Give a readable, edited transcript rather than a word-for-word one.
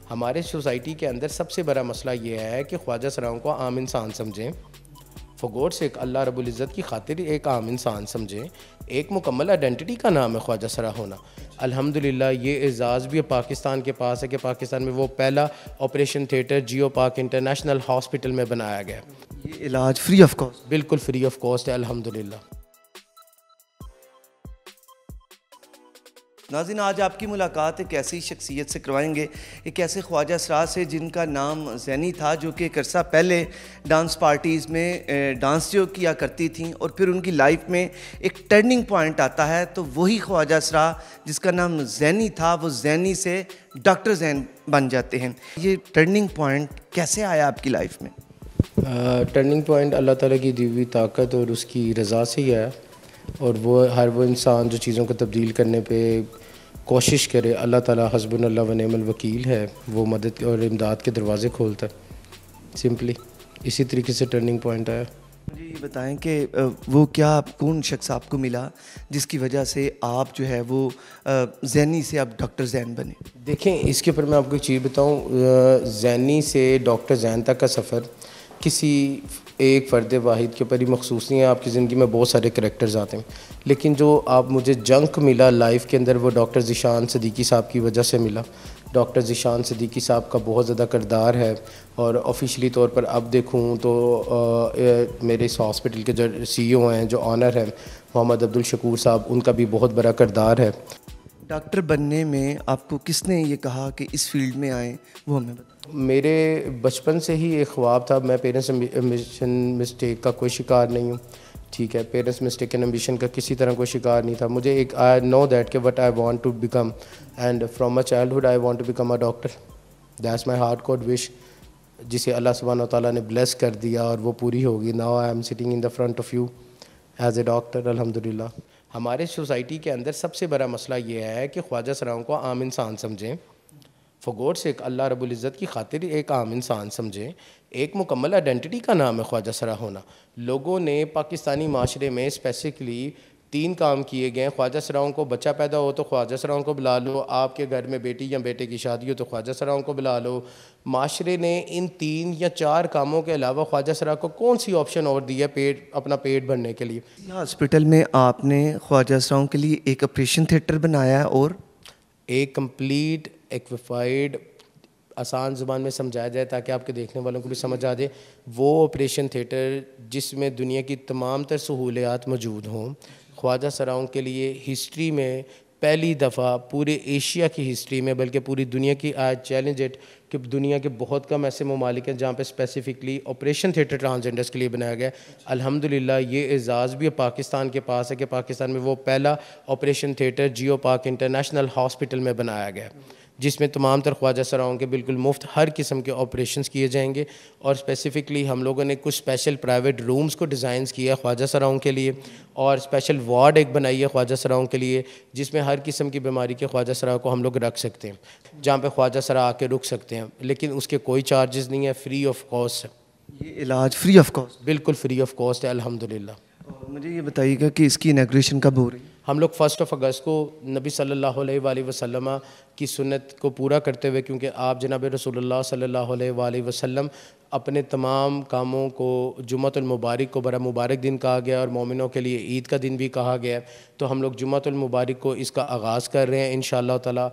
हमारे सोसाइटी के अंदर सबसे बड़ा मसला ये है कि ख्वाजा सराओं को आम इंसान समझें, फॉर गॉड सेक अल्लाह रब्बुल इज़्ज़त की खातिर एक आम इंसान समझें। एक मुकम्मल आइडेंटिटी का नाम है ख्वाजा सरा होना। अल्हम्दुलिल्लाह ये एज़ाज़ भी पाकिस्तान के पास है कि पाकिस्तान में वो पहला operation theatre geo park international hospital में बनाया गया। ये इलाज फ्री ऑफ कॉस्ट? बिल्कुल फ्री ऑफ कॉस्ट है अल्हम्दुलिल्लाह। नाज़रीन, आज आपकी मुलाकात एक ऐसी शख्सियत से करवाएंगे, एक ऐसे ख्वाजा सरा से जिनका नाम ज़ैनी था, जो कि एक अरसा पहले डांस पार्टीज़ में डांस जो किया करती थी और फिर उनकी लाइफ में एक टर्निंग पॉइंट आता है तो वही ख्वाजा सरा जिसका नाम ज़ैनी था वो ज़ैनी से डॉक्टर ज़ैन बन जाते हैं। ये टर्निंग पॉइंट कैसे आया आपकी लाइफ में? टर्निंग पॉइंट अल्लाह ताला की दी हुई ताकत और उसकी रज़ा से ही है। और वो इंसान जो चीज़ों को तब्दील करने पे कोशिश करे, अल्लाह ताला हस्बुनल्लाह व निअमल वकील है, वो मदद और इमदाद के दरवाज़े खोलता है। सिंपली इसी तरीके से टर्निंग पॉइंट आया। मुझे ये बताएं कि वो क्या कौन शख्स आपको मिला जिसकी वजह से आप जो है वो ज़ैनी से आप डॉक्टर ज़ैन बने? देखें, इसके ऊपर मैं आपको एक चीज़ बताऊँ। ज़ैनी से डॉक्टर ज़ैन तक का सफ़र किसी एक फ़र्द वाहिद के ऊपर ही मखसूस नहीं है। आपकी ज़िंदगी में बहुत सारे करैक्टर्स आते हैं, लेकिन जो आप मुझे जंक मिला लाइफ के अंदर वो डॉक्टर ज़ीशान सिद्दीकी साहब की वजह से मिला। डॉक्टर ज़ीशान सिद्दीकी साहब का बहुत ज़्यादा किरदार है और ऑफिशियली तौर पर अब देखूँ तो मेरे इस हॉस्पिटल के जो CEO हैं, जो ऑनर हैं, मोहम्मद अब्दुल शकूर साहब, उनका भी बहुत बड़ा किरदार है। डॉक्टर बनने में आपको किसने ये कहा कि इस फील्ड में आए, वो हमें बताएं। मेरे बचपन से ही एक ख्वाब था। मैं पेरेंट्स एम्बिशन मिस्टेक का कोई शिकार नहीं हूँ, ठीक है। पेरेंट्स मिस्टेक एंड एम्बिशन का किसी तरह कोई शिकार नहीं था। मुझे एक आई नो दैट कि what I want to become, and from my childhood I want to become a doctor. That's my hard core wish, जिसे अल्लाह सुब्हानहू व तआला ने ब्लेस कर दिया और वो पूरी होगी। Now I am sitting in the front of you as a doctor अल्हम्दुलिल्लाह। हमारे सोसाइटी के अंदर सबसे बड़ा मसला ये है कि ख्वाजा सराओं को आम इंसान समझें, फॉर गॉड सेक अल्लाह रब्बुल इज़्ज़त की खातिर एक आम इंसान समझें। एक मुकम्मल आइडेंटिटी का नाम है ख्वाजा सरा होना। लोगों ने पाकिस्तानी माशरे में स्पेसिफिकली 3 काम किए गए हैं। ख्वाजा सराओं को बच्चा पैदा हो तो ख्वाजा सराओं को बुला लो, आपके घर में बेटी या बेटे की शादी हो तो ख्वाजा सराओं को बुला लो। माशरे ने इन 3 या 4 कामों के अलावा ख्वाजा सरा को कौन सी ऑप्शन और दी है अपना पेट भरने के लिए? हॉस्पिटल में आपने ख्वाजा सराओं के लिए एक ऑपरेशन थिएटर बनाया है और एक कंप्लीट एक्विफाइड, आसान ज़ुबान में समझाया जाए ताकि आपके देखने वालों को भी समझ आ जाए, वो ऑपरेशन थिएटर जिसमें दुनिया की तमाम तर सहूलियात मौजूद हों। ख्वाजा सराओं के लिए हिस्ट्री में पहली दफ़ा, पूरे एशिया की हिस्ट्री में, बल्कि पूरी दुनिया की, आज चैलेंज इट कि दुनिया के बहुत कम ऐसे ममालिक हैं जहाँ पे स्पेसिफिकली ऑपरेशन थिएटर ट्रांसजेंडर्स के लिए बनाया गया है। अल्हम्दुलिल्लाह ये एज़ाज़ भी पाकिस्तान के पास है कि पाकिस्तान में वो पहला operation theatre geo park international hospital में बनाया गया है, जिसमें तमाम तर ख्वाजा सराओं के बिल्कुल मुफ्त हर किस्म के ऑपरेशंस किए जाएंगे। और स्पेसिफ़िकली हम लोगों ने कुछ स्पेशल प्राइवेट रूम्स को डिज़ाइन किया ख्वाजा सराओं के लिए, और स्पेशल वार्ड एक बनाई है ख्वाजा सराओं के लिए, जिसमें हर किस्म की बीमारी के ख्वाजा सराओं को हम लोग रख सकते हैं, जहाँ पे ख्वाजा सरा आके रुक सकते हैं। लेकिन उसके कोई चार्जेस नहीं है, फ्री ऑफ कॉस्ट है। ये इलाज फ्री ऑफ कॉस्ट? बिल्कुल फ्री ऑफ कॉस्ट है अल्हम्दुलिल्लाह। और मुझे ये बताइएगा कि इसकी इनॉग्रेशन कब हो रही है? हम लोग 1 अगस्त को नबी सल्लल्लाहु अलैहि वसल्लम की सुन्नत को पूरा करते हुए, क्योंकि आप जनाब रसूलुल्लाह सल्लल्लाहु अलैहि वसल्लम अपने तमाम कामों को जुम्मतुल मुबारक को बड़ा मुबारक दिन कहा गया और मोमिनों के लिए ईद का दिन भी कहा गया, तो हम लोग जुम्मतुल मुबारक को इसका आगाज़ कर रहे हैं इंशाअल्लाह ताला।